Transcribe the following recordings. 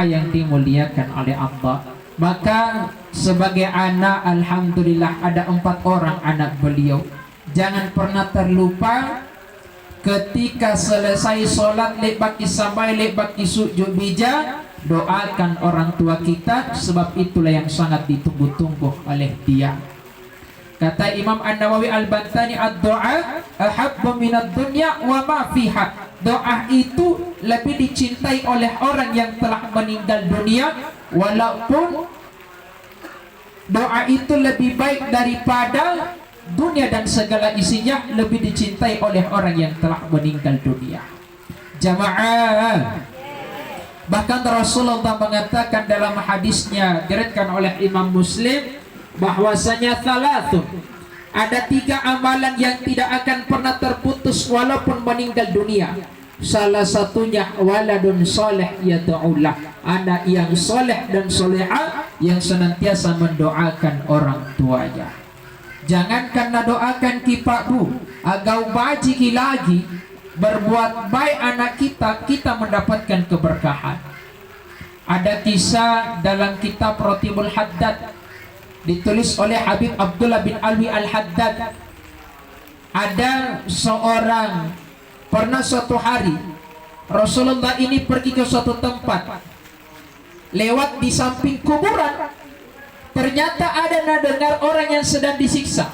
yang dimuliakan oleh Allah. Maka sebagai anak, alhamdulillah ada 4 orang anak beliau. Jangan pernah terlupa ketika selesai sholat lebaki sampai lebaki sujud bija, doakan orang tua kita, sebab itulah yang sangat ditunggu-tunggu oleh dia. Kata Imam An-Nawawi Al-Bantani, ad-doa ahabbu minad dunya wa ma fiha. Doa itu lebih dicintai oleh orang yang telah meninggal dunia, walaupun doa itu lebih baik daripada dunia dan segala isinya, lebih dicintai oleh orang yang telah meninggal dunia. Jamaah, bahkan Rasulullah mengatakan dalam hadisnya diriwayatkan oleh Imam Muslim bahwasanya salatun, ada 3 amalan yang tidak akan pernah terputus walaupun meninggal dunia. Salah satunya waladun soleh yad'ulah, anak yang soleh dan soleha yang senantiasa mendoakan orang tuanya. Jangan karena doakan Pak Bu agau baji lagi berbuat baik anak kita, kita mendapatkan keberkahan. Ada kisah dalam kitab Rotibul Haddad ditulis oleh Habib Abdullah bin Alwi Al-Haddad. Ada seorang, pernah suatu hari Rasulullah ini pergi ke suatu tempat, lewat di samping kuburan, ternyata ada dengar orang yang sedang disiksa.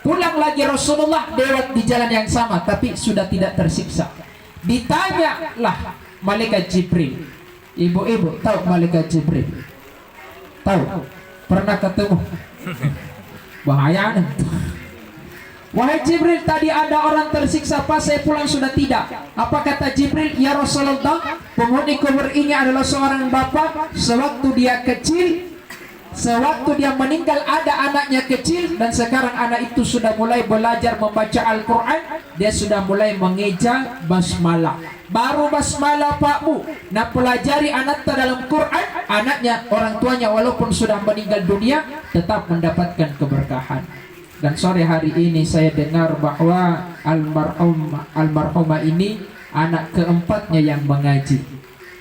Pulang lagi Rasulullah lewat di jalan yang sama, tapi sudah tidak tersiksa. Ditanyalah malaikat Jibril. Ibu-ibu tahu malaikat Jibril? Tahu? Pernah ketemu? Bahaya nih. Wahai Jibril, tadi ada orang tersiksa, pas saya pulang sudah tidak. Apa kata Jibril? Ya Rasulullah, penghuni kubur ini adalah seorang bapak. Sewaktu dia kecil, sewaktu dia meninggal ada anaknya kecil, dan sekarang anak itu sudah mulai belajar membaca Al-Quran. Dia sudah mulai mengeja basmalah. Baru basmalah Pak Bu, nah pelajari anak dalam Quran, anaknya, orang tuanya walaupun sudah meninggal dunia tetap mendapatkan keberkahan. Dan sore hari ini saya dengar bahwa almarhumah ini anak keempatnya yang mengaji.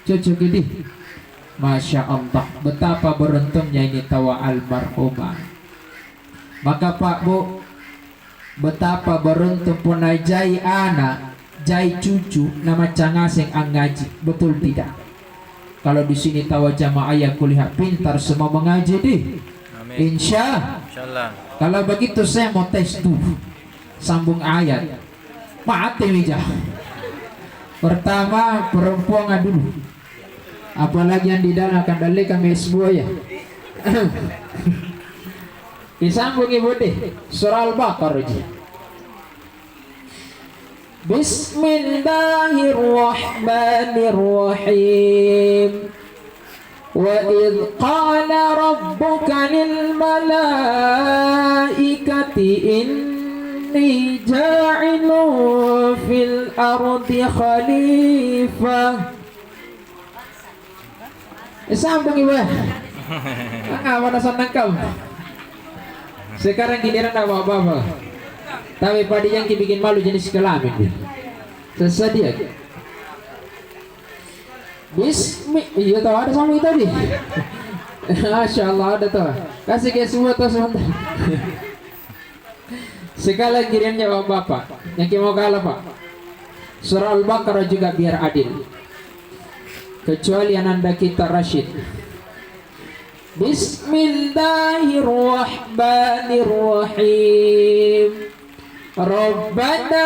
Cucu gini, Masya Allah, betapa beruntungnya ini tawa almarhumah. Maka Pak Bu, betapa beruntung punajai anak, jai cucu nama cangaseng ang ngaji, betul tidak? Kalau di sini tawa jamaah yang kuliah pintar semua mengaji deh. Insyaallah. Kalau begitu saya mau tes tuh sambung ayat. Mati wija. Pertama perempuan dulu. Apalagi yang di dalam akan dalih kami semua ya. Disambung ibu deh. Surah Al-Baqarah. Bismillahirrahmanirrahim. Wa idh qala rabbuka lil malaikati inni ja'ilun fil ardi khalifah. Sambung ibu. Mana senang kau. Sekarang giliran apa-apa. Tapi pada yang bikin malu jenis kelamin. Sesadia. Iya tahu ada sama itu tadi. Masya Allah ada tahu. Kasih ke semua tahu sebentar. Sekali giliran jawab bapak. Yang mau kalah Pak. Surah Al-Baqarah juga biar adil. Kecuali ananda kita Rashid. Bismillahirrahmanirrahim. Rabbana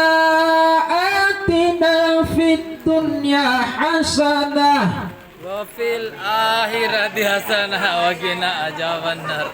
atina fid dunya hasanah wa fil akhirati hasanah wa qina adzabannar.